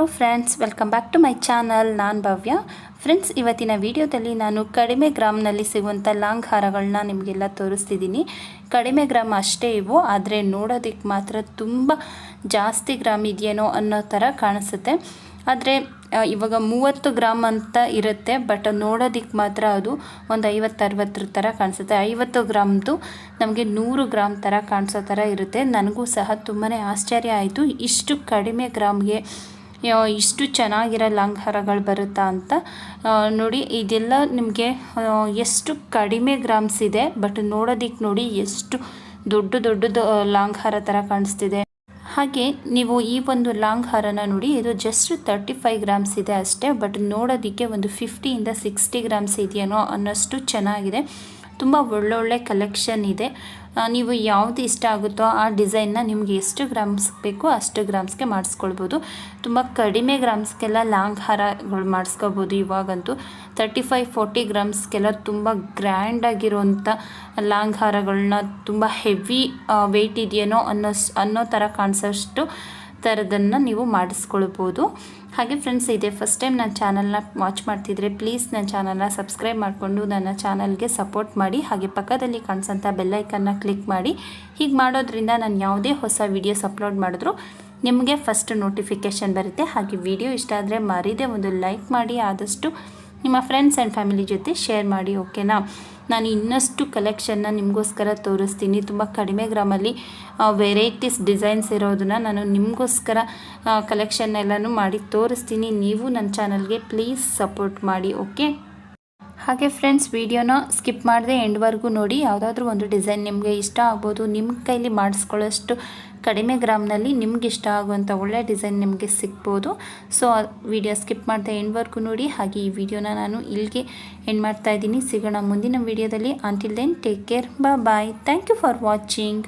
Hello friends, welcome back to my channel. ನಾನು Bhavya. Friends, ಇವತ್ತಿನ ವಿಡಿಯೋದಲ್ಲಿ ನಾನು ಕಡಿಮೆ ಗ್ರಾಮ್ನಲ್ಲಿ ಸಿಗುವಂಥ ಲಾಂಗ್ ಹಾರಗಳನ್ನ ನಿಮಗೆಲ್ಲ ತೋರಿಸ್ತಿದ್ದೀನಿ. ಕಡಿಮೆ ಗ್ರಾಮ್ ಅಷ್ಟೇ ಇವು, ಆದರೆ ನೋಡೋದಕ್ಕೆ ಮಾತ್ರ ತುಂಬ ಜಾಸ್ತಿ ಗ್ರಾಮ್ ಇದೆಯೇನೋ ಅನ್ನೋ ಥರ ಕಾಣಿಸುತ್ತೆ. ಆದರೆ ಇವಾಗ 30 ಗ್ರಾಮ್ ಅಂತ ಇರುತ್ತೆ, ಬಟ್ ನೋಡೋದಕ್ಕೆ ಮಾತ್ರ ಅದು ಒಂದು 50-60 ಥರ ಕಾಣಿಸುತ್ತೆ. 50 ಗ್ರಾಮ್ದು ನಮಗೆ 100 ಗ್ರಾಮ್ ಥರ ಕಾಣಿಸೋ ಥರ ಇರುತ್ತೆ. ನನಗೂ ಸಹ ತುಂಬಾ ಆಶ್ಚರ್ಯ ಆಯಿತು, ಇಷ್ಟು ಕಡಿಮೆ ಗ್ರಾಮ್ಗೆ ಇಷ್ಟು ಚೆನ್ನಾಗಿರೋ ಲಾಂಗ್ ಹಾರಗಳು ಬರುತ್ತಾ ಅಂತ. ನೋಡಿ, ಇದೆಲ್ಲ ನಿಮಗೆ ಎಷ್ಟು ಕಡಿಮೆ ಗ್ರಾಮ್ಸ್ ಇದೆ, ಬಟ್ ನೋಡೋದಕ್ಕೆ ನೋಡಿ ಎಷ್ಟು ದೊಡ್ಡದು ಲಾಂಗ್ ಹಾರ ಥರ ಕಾಣಿಸ್ತಿದೆ. ಹಾಗೆ ನೀವು ಈ ಒಂದು ಲಾಂಗ್ ಹಾರನ ನೋಡಿ, ಇದು ಜಸ್ಟ್ 35 ಗ್ರಾಮ್ಸ್ ಇದೆ ಅಷ್ಟೇ, ಬಟ್ ನೋಡೋದಕ್ಕೆ ಒಂದು 50-60 ಗ್ರಾಮ್ಸ್ ಇದೆಯೇನೋ ಅನ್ನೋಷ್ಟು ಚೆನ್ನಾಗಿದೆ. ತುಂಬ ಒಳ್ಳೊಳ್ಳೆ ಕಲೆಕ್ಷನ್ ಇದೆ. ನೀವು ಯಾವುದು ಇಷ್ಟ ಆಗುತ್ತೋ ಆ ಡಿಸೈನ್ನ ನಿಮಗೆ ಎಷ್ಟು ಗ್ರಾಮ್ಸ್ ಬೇಕೋ ಅಷ್ಟು ಗ್ರಾಮ್ಸ್ಗೆ ಮಾಡಿಸ್ಕೊಳ್ಬೋದು. ತುಂಬ ಕಡಿಮೆ ಗ್ರಾಮ್ಸ್ಗೆಲ್ಲ ಲಾಂಗ್ ಹಾರಗಳು ಮಾಡಿಸ್ಕೋಬೋದು. ಇವಾಗಂತೂ 35-40 ಗ್ರಾಮ್ಸ್ಗೆಲ್ಲ ತುಂಬ ಗ್ರ್ಯಾಂಡಾಗಿರೋಂಥ ಲಾಂಗ್ ಹಾರಗಳನ್ನ ತುಂಬ ಹೆವಿ ವೆಯ್ಟ್ ಇದೆಯೇನೋ ಅನ್ನೋ ಥರ ಕಾಣಿಸೋಷ್ಟು ಥರದನ್ನು ನೀವು ಮಾಡಿಸ್ಕೊಳ್ಬೋದು. ಹಾಗೆ ಫ್ರೆಂಡ್ಸ್, ಇದೆ ಫಸ್ಟ್ ಟೈಮ್ ನನ್ನ ಚಾನಲ್ನ ವಾಚ್ ಮಾಡ್ತಿದ್ರೆ ಪ್ಲೀಸ್ ನನ್ನ ಚಾನಲ್ನ ಸಬ್ಸ್ಕ್ರೈಬ್ ಮಾಡಿಕೊಂಡು ನನ್ನ ಚಾನಲ್ಗೆ ಸಪೋರ್ಟ್ ಮಾಡಿ. ಹಾಗೆ ಪಕ್ಕದಲ್ಲಿ ಕಾಣಿಸೋಂಥ ಬೆಲ್ಲೈಕನ್ನ ಕ್ಲಿಕ್ ಮಾಡಿ. ಹೀಗೆ ಮಾಡೋದ್ರಿಂದ ನಾನು ಯಾವುದೇ ಹೊಸ ವೀಡಿಯೋಸ್ ಅಪ್ಲೋಡ್ ಮಾಡಿದ್ರು ನಿಮಗೆ ಫಸ್ಟ್ ನೋಟಿಫಿಕೇಷನ್ ಬರುತ್ತೆ. ಹಾಗೆ ವಿಡಿಯೋ ಇಷ್ಟ ಆದರೆ ಮರೀದೆ ಒಂದು ಲೈಕ್ ಮಾಡಿ, ಆದಷ್ಟು ನಿಮ್ಮ ಫ್ರೆಂಡ್ಸ್ ಆ್ಯಂಡ್ ಫ್ಯಾಮಿಲಿ ಜೊತೆ ಶೇರ್ ಮಾಡಿ, ಓಕೆನಾ? ನಾನು ಇನ್ನಷ್ಟು ಕಲೆಕ್ಷನ್ನ ನಿಮಗೋಸ್ಕರ ತೋರಿಸ್ತೀನಿ. ತುಂಬ ಕಡಿಮೆ ಗ್ರಾಮಲ್ಲಿ ವೆರೈಟೀಸ್ ಡಿಸೈನ್ಸ್ ಇರೋದನ್ನ ನಾನು ನಿಮಗೋಸ್ಕರ ಕಲೆಕ್ಷನ್ ಎಲ್ಲನೂ ಮಾಡಿ ತೋರಿಸ್ತೀನಿ. ನೀವು ನನ್ನ ಚಾನಲ್ಗೆ ಪ್ಲೀಸ್ ಸಪೋರ್ಟ್ ಮಾಡಿ, ಓಕೆ? ಹಾಗೆ ಫ್ರೆಂಡ್ಸ್, ವಿಡಿಯೋನ ಸ್ಕಿಪ್ ಮಾಡದೆ ಎಂಡ್ವರೆಗೂ ನೋಡಿ. ಯಾವುದಾದ್ರೂ ಒಂದು ಡಿಸೈನ್ ನಿಮಗೆ ಇಷ್ಟ ಆಗ್ಬೋದು. ನಿಮ್ಮ ಕೈಲಿ ಮಾಡಿಸ್ಕೊಳ್ಳೋಷ್ಟು ಕಡಿಮೆ ಗ್ರಾಮ್ನಲ್ಲಿ ನಿಮ್ಗೆ ಇಷ್ಟ ಆಗುವಂಥ ಒಳ್ಳೆ ಡಿಸೈನ್ ನಿಮಗೆ ಸಿಗ್ಬೋದು. ಸೊ ವಿಡಿಯೋ ಸ್ಕಿಪ್ ಮಾಡದೆ ಎಂಡ್ವರೆಗೂ ನೋಡಿ. ಹಾಗೆ ಈ ವಿಡಿಯೋನ ನಾನು ಇಲ್ಲಿಗೆ ಎಂಡ್ ಮಾಡ್ತಾ ಇದ್ದೀನಿ. ಸಿಗೋಣ ಮುಂದಿನ ವಿಡಿಯೋದಲ್ಲಿ. Until then take care, bye. Thank you for watching.